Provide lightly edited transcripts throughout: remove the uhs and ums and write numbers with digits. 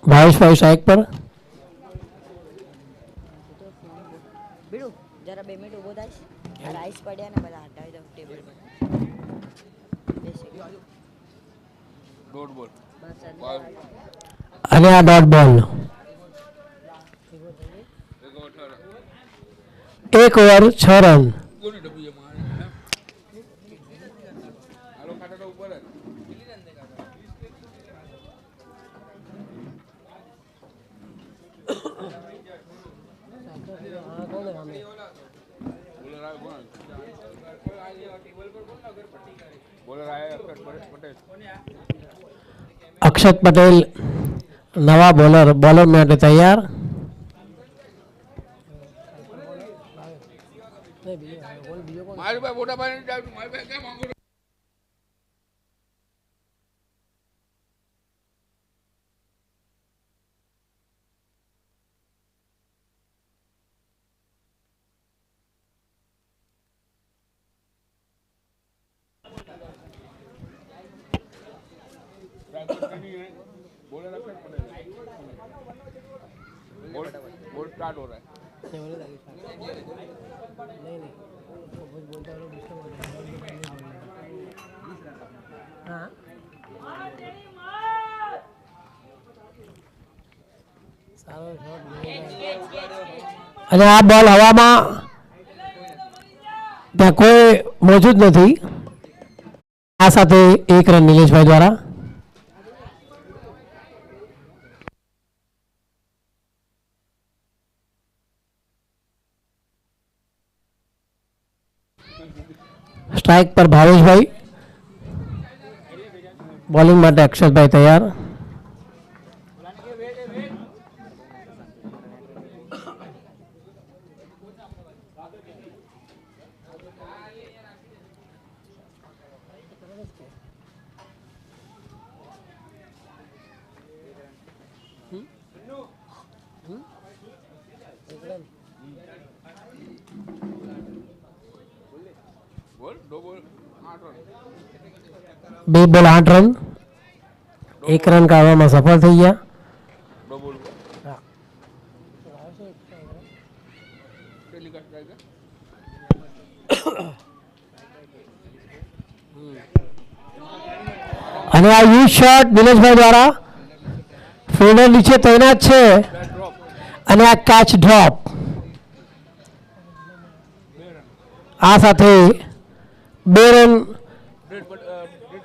भावेश भाई स्ट्राइक पर। બીડું જરા 2 મિનિટ ઊભો થાઈશ. રાઈસ પડ્યા ને બધા હટાવી દો ટેબલ પર. डॉट बॉल બસ અને આ ડોટ બોલ. 1 ઓવર 6 રન. कोनी डब्बी है मारे आलो खाटा तो ऊपर है बोलर आए कौन बोलर आए पटेल અક્ષત પટેલ નવા બોલર માટે તૈયાર. मारी भाई मोटा भाई ने मारी भाई क्या मांगो बोलर अक्षत पटेल बोल स्टार्ट हो रहा है અને આ બોલ હવામાં ત્યાં કોઈ મોજૂદ નથી. આ સાથે 1 રન નિલેશભાઈ દ્વારા. સ્ટ્રાઇક પર ભાવેશભાઈ. બોલિંગ માટે અક્ષતભાઈ તૈયાર. बोल दो बोल 8 रन 2 બોલ 8 રન. 1 રન કાઢવામાં સફળ થઈ ગયા. दो बोल पहली का स्ट्राइक है અને આ યુ શોટ નિલેશભાઈ દ્વારા. ફિલ્ડર નીચે તૈનાત છે અને આ કેચ ડ્રોપ. આ સાથે 2 રન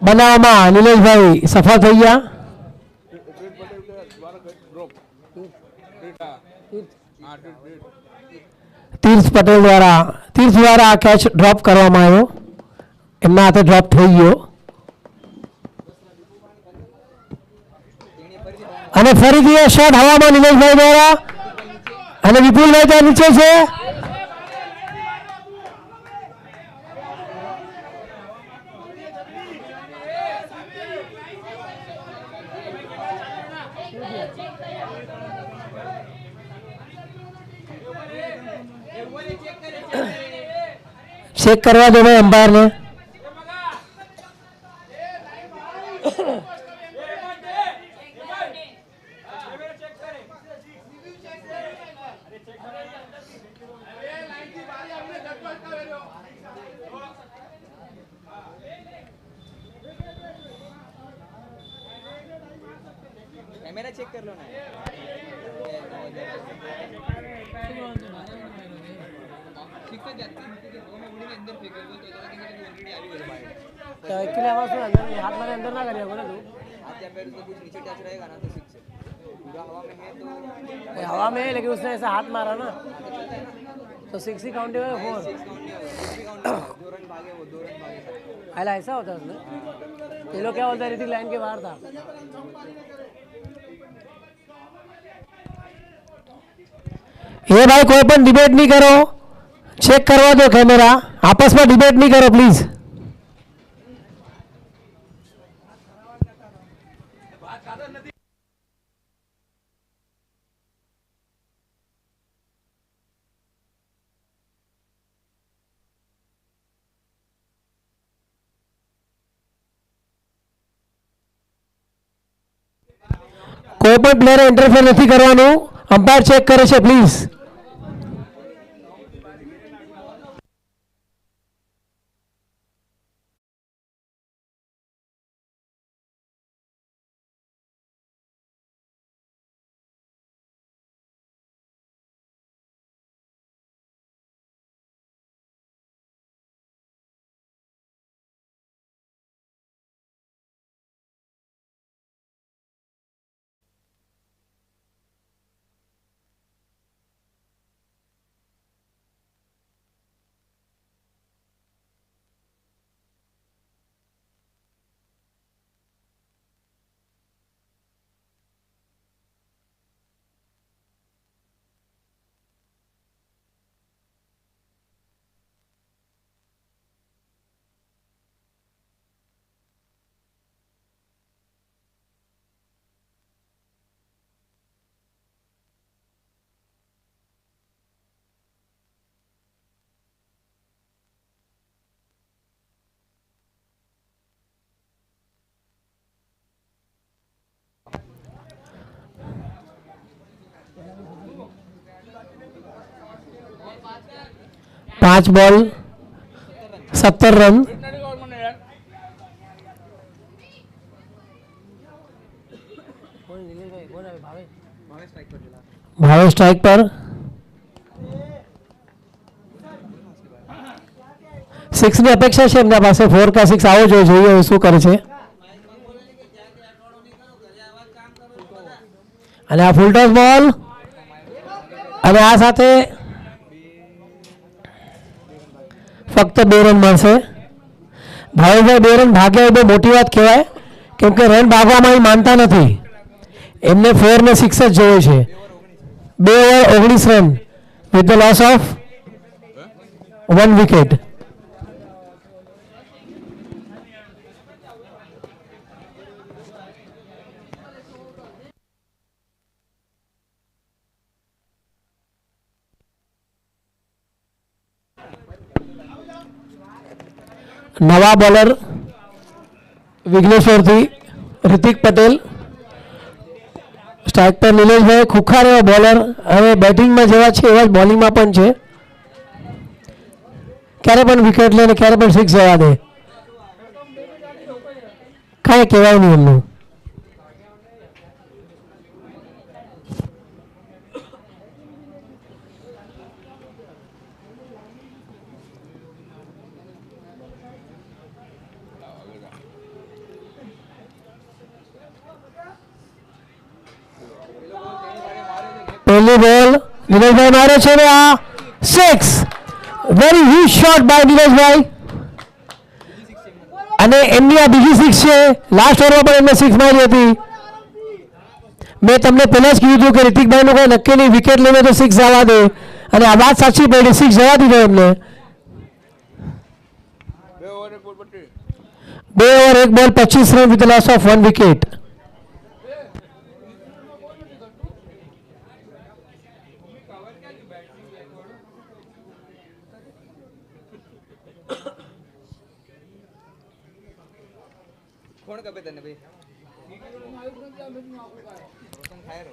બનાવવામાં નિલેશભાઈ સફળ થઈ ગયા. તીર્થ દ્વારા આ કેચ ડ્રોપ કરવામાં આવ્યો. એમના હાથે ડ્રોપ થઈ ગયો અને ફરીથી એ શોટ હવામાં નિલેશભાઈ દ્વારા અને વિપુલભાઈ ત્યાં નીચે છે. ચેક કરવા દો ભાઈ એમ્પાયરને. कैमरा चेक कर लो ना. एक्चुअली आवाज में अंदर हाथ मारे अंदर ना करिए बोले तू हाथ या पैर से कुछ नीचे टच रहेगा ना तो सिक्स है. पूरा हवा में है तो हवा में है लेकिन उसने ऐसा हाथ मारा ना तो 6 ही काउंट होगा 4 6 काउंट 2 रन भागे वो 2 रन भागे पहला ऐसा होता है उसने. ये लोग क्या बोलते हैं ऋतिक लाइन के बाहर था. એ ભાઈ કોઈ પણ ડિબેટ નહીં કરો. ચેક કરવા દો કેમેરા. આપસમાં ડિબેટ નહીં કરો પ્લીઝ. કોઈ પણ પ્લેયરે ઇન્ટરફેર નથી કરવાનું. અમ્પાયર ચેક કરે છે પ્લીઝ. પાંચ બોલ 17 રન. નથી ખબર મને યાર. કોણ નિલેશભાઈ કોણ આવે ભાવે ભાવે સ્ટ્રાઇક પર. 6 ની અપેક્ષા છે એમના પાસે. 4 કા 6 આવો જોઈએ. જોઈએ હવે શું કરે છે. અને આ ફૂલ ટોસ બોલ અને આ સાથે ફક્ત 2 રન મળશે. ભાવેશભાઈ 2 રન ભાગ્યા એ બહુ મોટી વાત કહેવાય, કેમ કે રન ભાગવામાં એ માનતા નથી. એમને 4 ને 6 જ જોઈએ છે. 2 over 19 run with the loss of 1 wicket. નવા બોલર વિઘ્નેશ્વરથી ઋતિક પટેલ. સ્ટ્રાઇક પર નિલેશભાઈ. ખુખાર એવા બોલર. હવે બેટિંગમાં જેવા છે એવા જ બોલિંગમાં પણ છે. ક્યારે પણ વિકેટ લે ને ક્યારે પણ 6 જવા દે. કાંઈ કહેવાય નહીં એમનું. પહેલી બોલ નિલેશભાઈ મારે છે ને આ 6. વેરી હ્યુજ શોટ બાય નિલેશભાઈ. અને એમની આ બીજી 6 છે. લાસ્ટ ઓવરમાં પણ એમને 6 મારી હતી. મેં તમને પહેલા જ કીધું હતું કે રિતિકભાઈનું કોઈ નક્કી નહીં, વિકેટ લઈને તો 6 જવા દે. અને આ વાત સાચી પડી. 6 જવા દીધો એમને. 2 ઓવર 1 બોલ પટ્ટી. 2 ઓવર 1 બોલ 25 run with loss of 1 wicket. કોણ કપે તને ભાઈ રોશન ખાયરો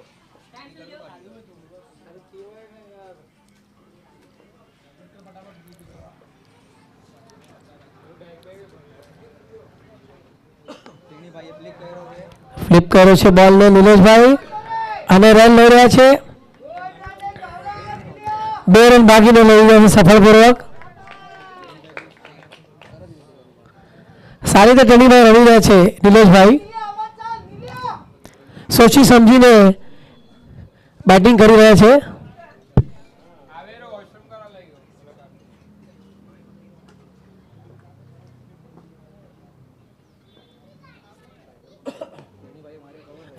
ટીની ભાઈ એપ્લિક કર્યો છે. ફ્લિપ કર્યો છે બોલને નિલેશભાઈ અને રન લઈ રહ્યા છે. 2 રન ભાગીને લઈ ગયા છે સફળપૂર્વક. સારી રીતે ટેણીભાઈ રમી રહ્યા છે નિલેશભાઈ. સોચી સમજીને બેટિંગ કરી રહ્યા છે.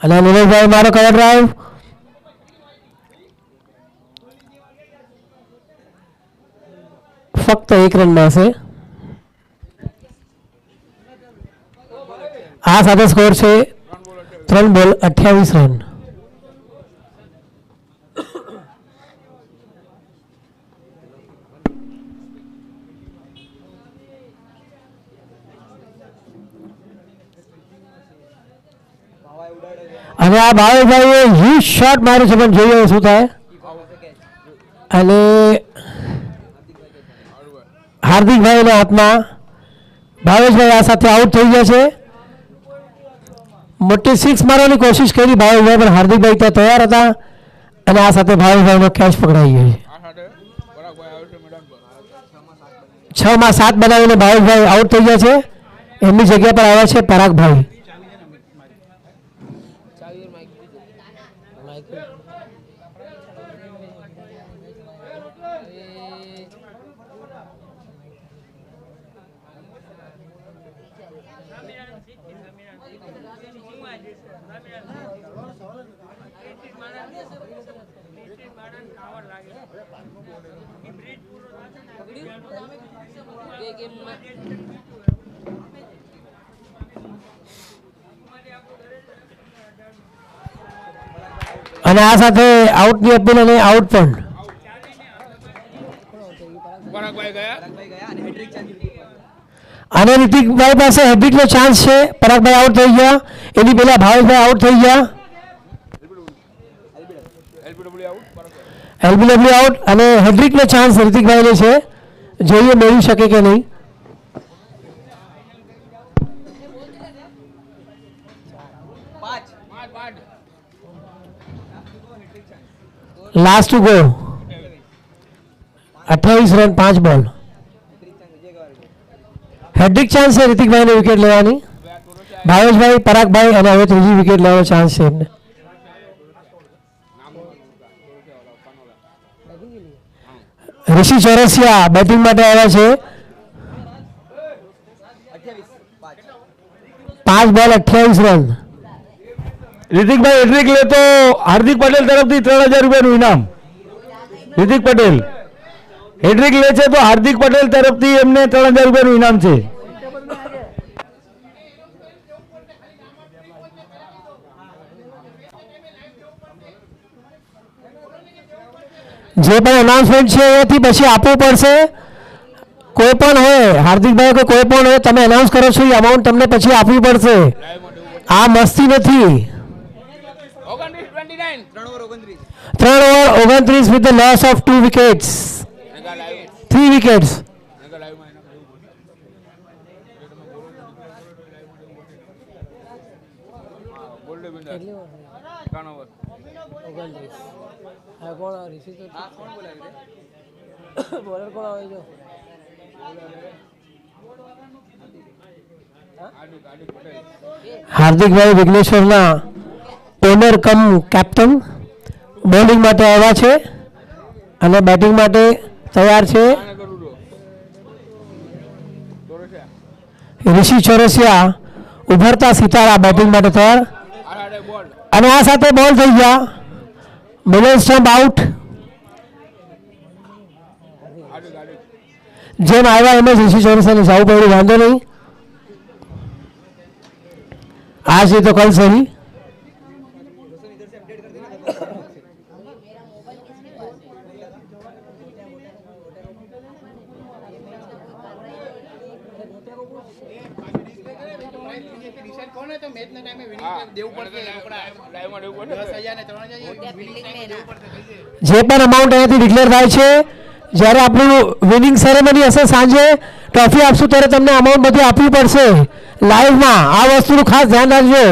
અને નિલેશભાઈ મારો કવર ડ્રાઈવ. ફક્ત 1 રન મળશે. આ સાથે સ્કોર છે 3 બોલ 28 રન. ભાવા અને આ ભાવેશભાઈએ હ્યુજ શોટ માર્યો છે, પણ જોઈએ હવે શું થાય. અને હાર્દિકભાઈના હાથમાં ભાવેશભાઈ આ સાથે આઉટ થઈ ગયા છે. મોટી સિક્સ મારવાની કોશિશ કરી ભાવેશભાઈ, પણ હાર્દિકભાઈ ત્યાં તૈયાર હતા અને આ સાથે ભાવેશભાઈનો કેચ પકડાઈ ગયો છે. આ સાથે પરાગભાઈ આવે છે મેદાન પર 6 માં 7 બનાવીને ભાવેશભાઈ આઉટ થઈ ગયા છે. એમની જગ્યા પર આવ્યા છે પરાગભાઈ. અને આ સાથે આઉટની અપીલ અને આઉટ પણ. પરાગભાઈ ગયા ભાઈ ગયા અને હેટ્રિક ચાન્સ. અને રિતિકભાઈ પાસે હેટ્રિકનો ચાન્સ છે. પરાગભાઈ આઉટ થઈ ગયા, એની પહેલા ભાવેશભાઈ આઉટ થઈ ગયા. એલબીડબ્લ્યુ આઉટ પરાગભાઈ એલબીડબ્લ્યુ આઉટ અને હેટ્રિકનો ચાન્સ રિતિકભાઈને છે. જોઈએ મેળવી શકે કે નહીં. 5 લાસ્ટ ટુ ગો. 28 રન 5 બોલ. હેટ્રિક ચાન્સ છે રિતિકભાઈને વિકેટ લેવાની. ભાવેશભાઈ, પરાગભાઈ અને હવે ત્રીજી વિકેટ લેવાનો ચાન્સ છે એમને. ઋષિ ચોરસિયા બેટિંગ માટે આવ્યા છે. 5 બોલ 28 રન. રિતિકભાઈ હેટ્રિક લે તો હાર્દિક પટેલ તરફથી 3000 રૂપિયાનું ઇનામ. રિતિક પટેલ હેટ્રિક લે છે તો હાર્દિક પટેલ તરફથી એમને 3000 રૂપિયાનું ઇનામ છે. જે પણ અનાઉન્સમેન્ટ છે એથી પછી આપવું પડશે. કોઈ પણ હોય, હાર્દિકભાઈ કે કોઈ પણ હોય, તમે અનાઉન્સ કરો છો એ અમાઉન્ટ તમને પછી આપવી પડશે. આ મસ્તી નથી. 29 3 over 29. 3 over 29 with the loss of 2 wickets. 3 wickets. કોણ આવે રિસીવ તો હા કોણ બોલાવી રે? બોલર કોણ આવે જો હાર્દિકભાઈ વિઘ્નેશ્વરના ઓનર કમ કેપ્ટન બોલિંગ માટે આવ્યા છે અને બેટિંગ માટે તૈયાર છે. ઋષિ ચોરસિયા ઉભરતા સિતારા બેટિંગ માટે તૈયાર. અને આ સાથે બોલ થઈ ગયા. Middle stump out. જેમ આવ્યા એમ જ ઋષિ ચોરસિયાને જવું પડ્યું, વાંધો નહીં. आज नहीं तो कल सही. જે પણ અમાઉન્ટ અહીંયાથી ડિક્લેર થાય છે, જ્યારે આપણું વિનિંગ સેરેમની હશે સાંજે ટ્રોફી આપશું ત્યારે તમને અમાઉન્ટ બધી આપવી પડશે લાઈવમાં. આ વસ્તુનું ખાસ ધ્યાન રાખજો.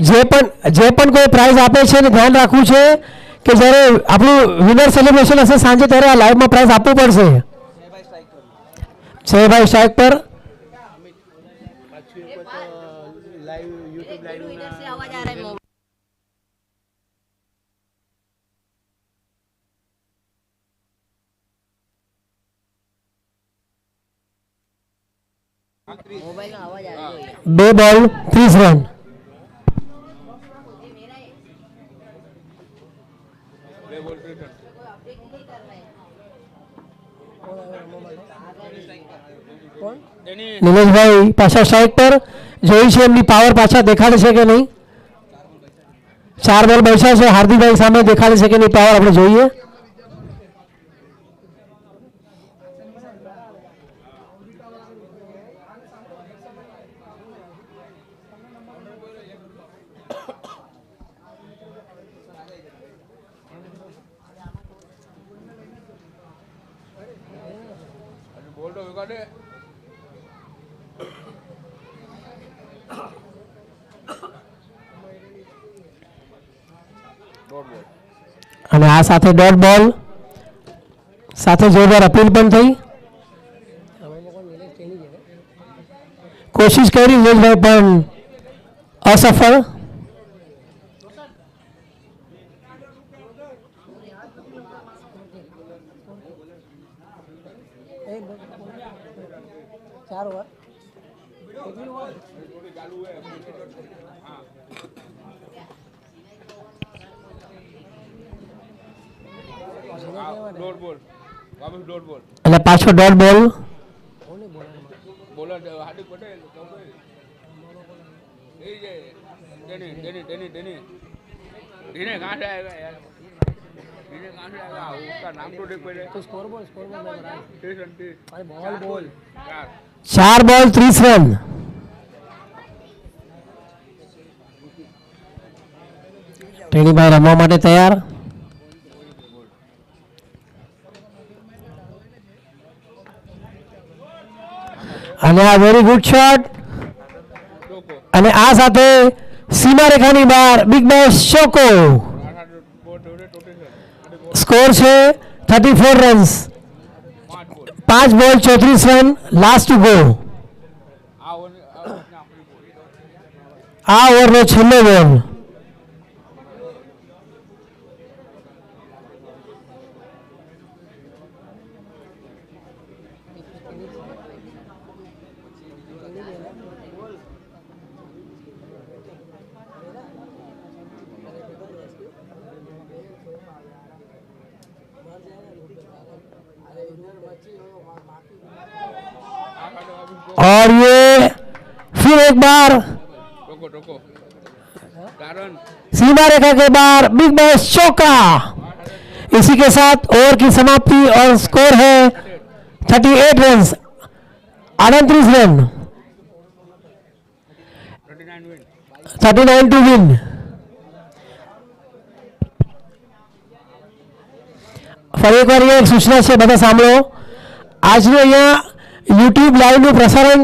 જે પણ કોઈ પ્રાઇઝ આપે છે એને ધ્યાન રાખવું છે કે જ્યારે આપણું વિનર સેલિબ્રેશન હશે સાંજે ત્યારે આ લાઈવમાં પ્રાઇઝ આપવું પડશે. જયભાઈ સ્ટ્રાઇક પર. બે બોલ 30 રન. નિલેશભાઈ પાછા સ્ટ્રાઇક પર. જોઈ છે એમની પાવર પાછા દેખાડે છે કે નહીં. 4 બોલ બેઠા છે. હાર્દિકભાઈ સામે દેખાડે છે કે નહીં પાવર, આપણે જોઈએ. દે ડોટ બોલ અને આ સાથે ડોટ બોલ સાથે જોરદાર અપીલ પણ થઈ. કોશિશ કરી નિલેશભાઈ પણ અસફળ. ચાર ઓવર ડોટ બોલ વાપસ ડોટ બોલ અને પાછો ડોટ બોલ. બોલર હાર્દિક પટેલ એ જે डीने कहाँ से आएगा यार डीने कहाँ से आएगा उसका नाम तो देख पहले तो स्कोर बोल मैं बता 30 रन 30 अरे बॉल बोल 4 બોલ 30 રન. ટેણીભાઈ રમવા માટે તૈયાર. અને આ વેરી ગુડ શોટ અને આ સાથે સીમા રેખાની બહાર બિગ બેશ ચોકો. સ્કોર છે 34 રન્સ. 5 બોલ 34 રન લાસ્ટ ટુ ગો. આ ઓવરનો છેલ્લો બોલ. और ये फिर एक बार टोको टोको कारण सीमा रेखा के बाहर बिग बैश चौका. इसी के साथ ओवर की समाप्ति और स्कोर है 38 रन 38 रन 39 टू विन. ફરી એકવાર એક સૂચના છે બધા સાંભળો. આજનું અહીંયા યુટ્યુબ લાઈવનું પ્રસારણ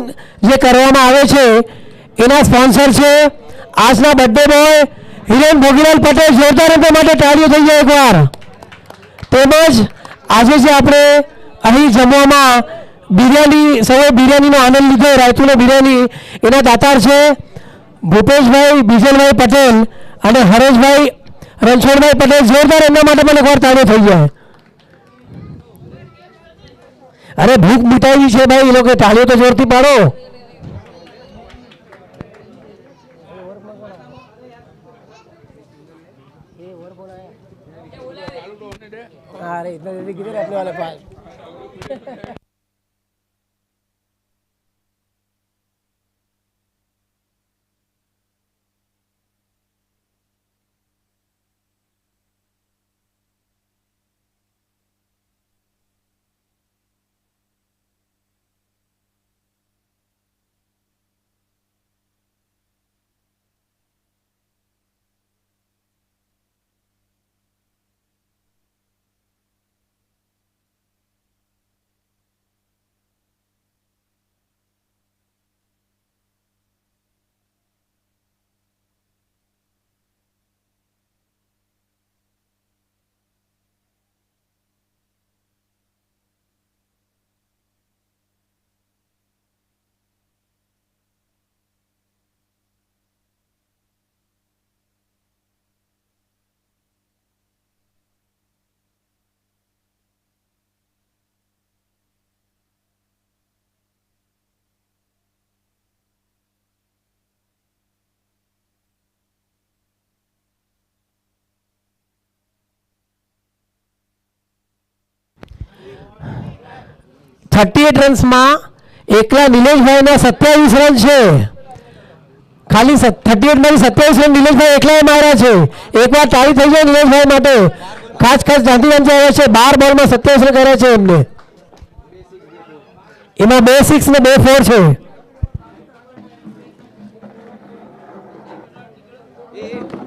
જે કરવામાં આવે છે એના સ્પોન્સર છે આજના બર્થડે બોય હિરેન ભોગીલાલ પટેલ. જોરદાર એમના માટે તાળીઓ થઈ જાય એકવાર. તેમજ આજે જે આપણે અહીં જમવામાં બિરયાની સૌએ બિરયાનીનો આનંદ લીધો રાયતુનો બિરયાની એના દાતાર છે ભૂપેશભાઈ બીજલભાઈ પટેલ અને હરેશભાઈ રણછોડભાઈ પટેલ. જોરદાર એમના માટે પણ એકવાર તાળીઓ થઈ જાય. અરે ભૂખ મિટાવી છે ભાઈ એ લોકો તાળીઓ તો જોરથી પાડો. अरे इतना जल्दी किधर अपने वाले पास ₹38 રન્સમાં એકલા નિલેશભાઈના 27 રન છે. ખાલી 38 માંથી 27 રન નિલેશભાઈ એકલાએ માર્યા છે. એકવાર તાળી થઈ જાય નિલેશભાઈ માટે. ખાસ ગાંધીગંજ આવ્યા છે 12 બોલમાં 27 રન કર્યા છે એમને. એમાં 2 6 ને 2 4 છે.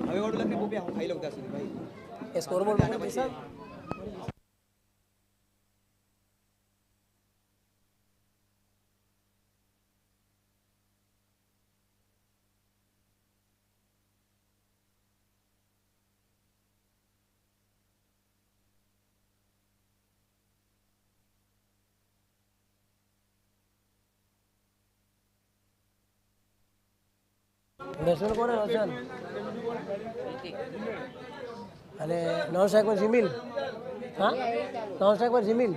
હવે ઓર્ડર લખને બોબે હું ખાઈ લઉં ત્યાં સુધી ભાઈ स्कोर बोल पैसा બેટ્સમેન કોણ રોશન અને નોન સ્ટ્રાઇક પર જીમિલ હા નોન સ્ટ્રાઇક પર જીમિલ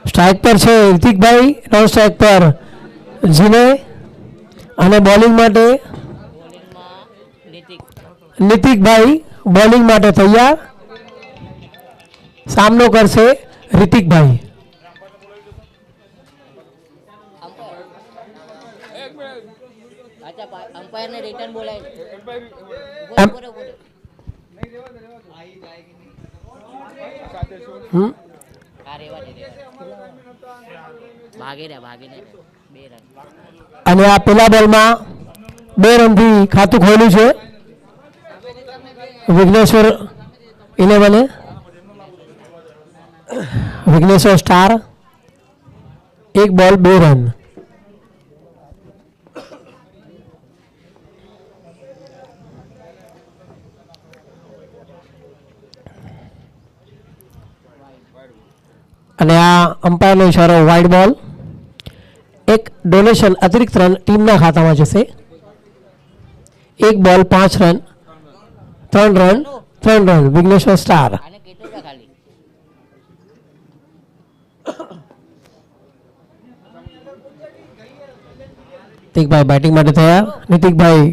સ્ટ્રાઇક પર છે રિતિકભાઈ, નોન સ્ટ્રાઇક પર જીને અને બોલિંગ માટે નિતિકભાઈ બોલિંગ માટે તૈયાર. સામનો કરશે રિતિકભાઈ. अंपायर ने रिटर्न बोला है अम- हम्म? भागे रे बे रन અને આ પેલા બોલમાં 2 રનથી ખાતું ખોલ્યું છે વિઘ્નેશ્વર 11 વિઘ્નેશ્વર સ્ટાર. 1 બોલ 2 રન. અને આ અમ્પાયરનો ઇશારો વાઇડ બોલ. 1 ડોનેશન અતિરિક્ત રન ટીમના ખાતામાં જશે. 1 બોલ 5 run 3 run 3 run Vighneshwar star. आने केटो था खाली નિતિકભાઈ બેટિંગ માટે તૈયાર. નિતિકભાઈ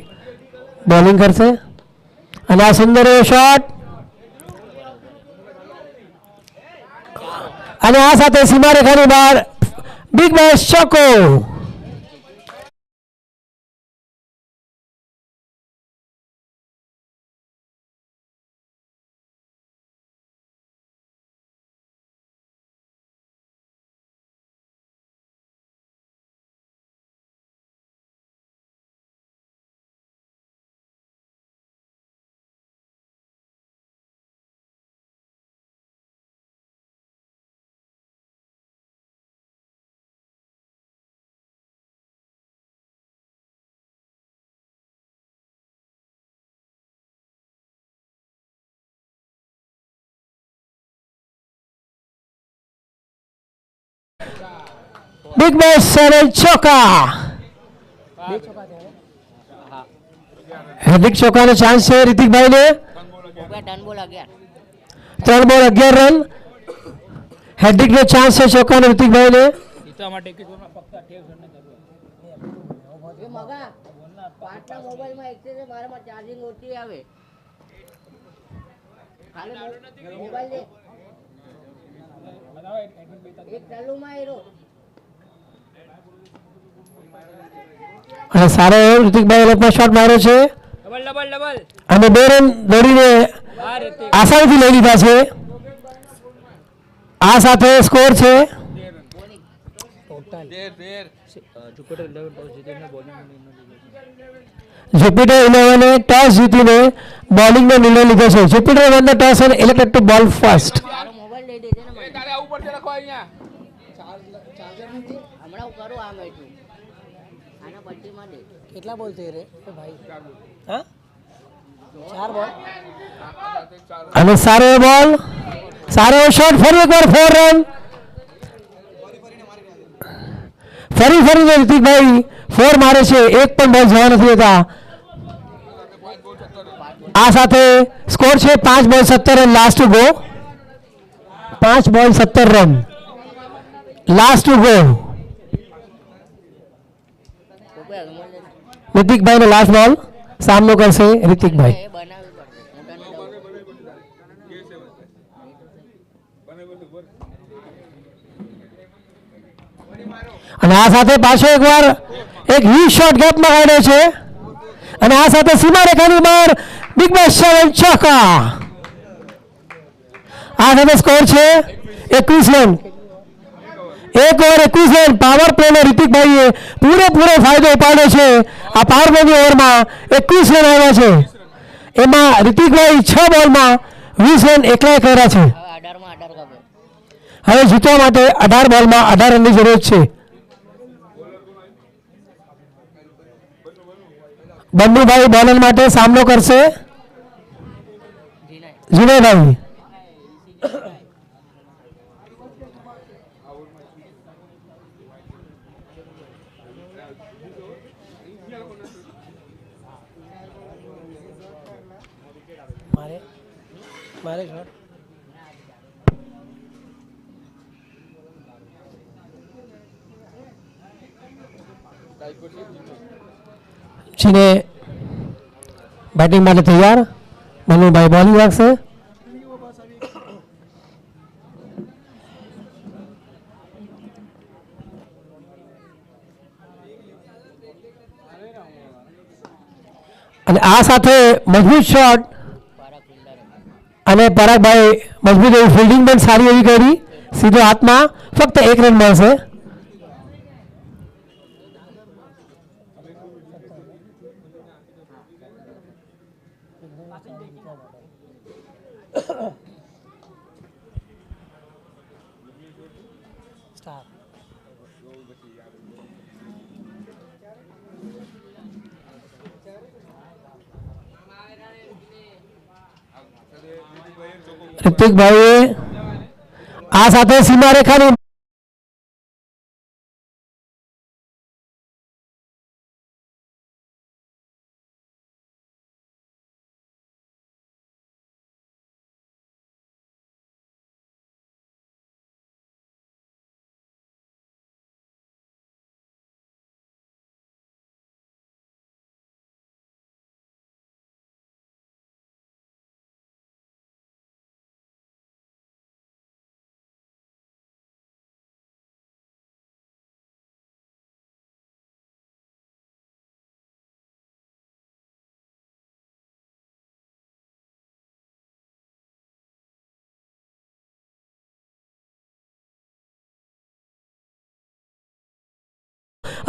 બોલિંગ કરશે અને આ સુંદર એવો શોટ અને આ સાથે સીમા રેખાની બહાર બિગ બેશ ચોકો. બિગ બેશ અને ચોકા. હાર્દિક ચોકાનો ચાન્સ છે રિતિકભાઈને. हो गया डन बोला गया 3 બોલ 11 રન. હાર્દિકનો ચાન્સ છે ચોકાનો રિતિકભાઈને. ये मगा पाटना मोबाइल में एक से मारे में चार्जिंग होती है आवे खाली मोबाइल दे एक चालू में आयरो અને સારો એવો રિતિકભાઈ લોકમાં શોટ માર્યો છે અને 2 રન દોડીને આસાનીથી લઈ લીધા છે. આ સાથે સ્કોર છે જુપિટર 11 ટોસ જીતીને બોલિંગનો નિર્ણય લીધો છે. Jupiter won the toss and elected to bowl first. તારો મોબાઈલ લઈ દેજે ને મને તારે આ ઉપર છે લખો અહીંયા હમણાં હું કરું આ મેચ આના પટ્ટીમાં દે કેટલા બોલ થઈ રે ભાઈ હા 4 બોલ અને સારો એવો બોલ, સારો એવો શોટ. ફરી એકવાર 4 રન. ફરીને રિતિકભાઈ 4 મારે છે. એક પણ બોલ જવા નથી દેતા. આ સાથે સ્કોર છે 5 બોલ 17 રન લાસ્ટ ટુ ગો. 5 બોલ 17 રન લાસ્ટ ટુ ગો. ઉપર અમલ ને નિતિકભાઈનો લાસ્ટ બોલ. સામનો કરશે રિતિકભાઈ. એ બનાવવી પડશે મોટાને અને આ સાથે પાછો એકવાર એક હ્યુજ શોટ ગેપમાં કાઢ્યો છે અને આ સાથે સીમા રેખાની બહાર બિગ બેશ 7 ચોકા. આ સાથે સ્કોર છે 21 રન. 1 over 21 run. પાવર પ્લેનો રિતિકભાઈએ પૂરેપૂરો ફાયદો ઉપાડ્યો છે. આ પાવર પ્લેની ઓવરમાં 21 રન આવ્યા છે. એમાં રિતિકભાઈ 6 બોલમાં 20 રન એકલાએ કર્યા છે. હવે 18 માં 18 કપે હવે જીતવા માટે 18 બોલમાં 18 રનની જરૂર છે. બન્નુભાઈ બોલર માટે સામનો કરશે જીનેભાઈ. મારે શોટ જીને બેટિંગ માટે તૈયાર. બન્નુભાઈ બોલિંગ રાખશે. અને આ સાથે મજબૂત શોટ અને પરાગભાઈ મજબૂત એવી ફિલ્ડિંગ પણ સારી એવી કરી, સીધો હાથમાં, ફક્ત 1 રન મળશે. ઋતિકભાઈએ આ સાથે સીમારેખાની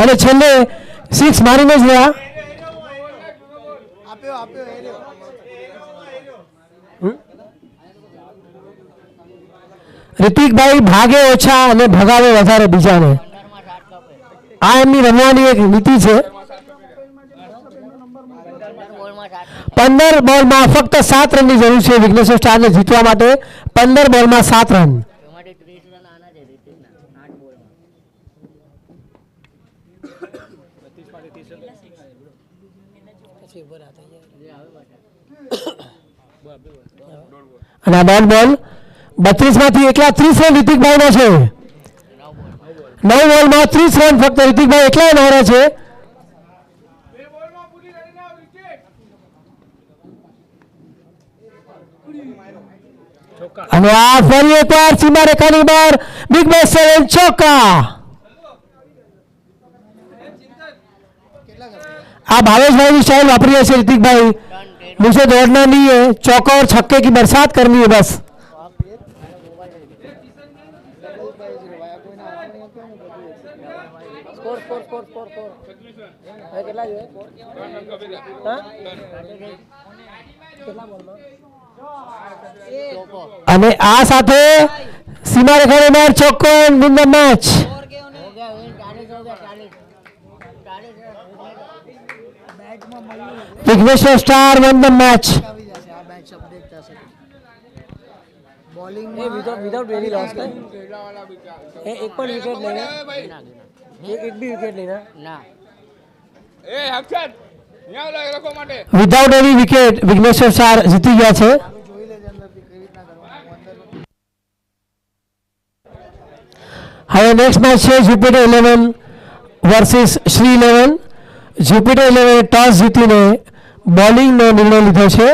અને છેલ્લે 6 મારીને જ રહ્યા. ઋતિકભાઈ ભાગે ઓછા અને ભગાવે વધારે બીજાને, આ એમની રમવાની એક નીતિ છે. 15 બોલમાં ફક્ત 7 રનની જરૂર છે વિઘ્નેશ્વર સ્ટારને જીતવા માટે. 15 બોલમાં 7 રન. એમાંથી 30 રન આના છે રીતિકના 8 બોલમાં. અને આ ડોટ બોલ 32 માંથી એકલા 30 રન ઋતિકભાઈના છે. 9 બોલમાં 30 રન ફક્ત ઋતિકભાઈ એકલા માર્યા છે. અને આ ફરી એકવાર સીમારેખાની બહાર બિગ બેસ 7 ચોક્કા. આ ભાવેશભાઈની સ્ટાइल वापरी है ऋतिकभाई. मुझे दौड़ना नहीं है, चौका और छक्के की बरसात करनी है बस. Score score score score score હવે કેટલા જોઈએ? હા કેટલા બોલમાં? અને આ સાથે સીમારેખાની બહાર ચોક્કો વિન ધ મેચ. हो गया विन 40 हो गया 40 Vighneshwar star won the match. એ વિધાઉટ વેરી લોસ કરે એ એક પણ વિકેટ લઈને એક બી વિકેટ લઈને ના એ હર્ષદ ન્યા લો એ લોકો માટે વિધાઉટ એની વિકેટ વિઘ્નેશ્વર સ્ટાર જીતી ગયા છે. હવે નેક્સ્ટ મેચ છે Jupiter 11 versus Shri 11. Jupiter 11 toss જીતીને બોલિંગનો નિર્ણય લીધો છે.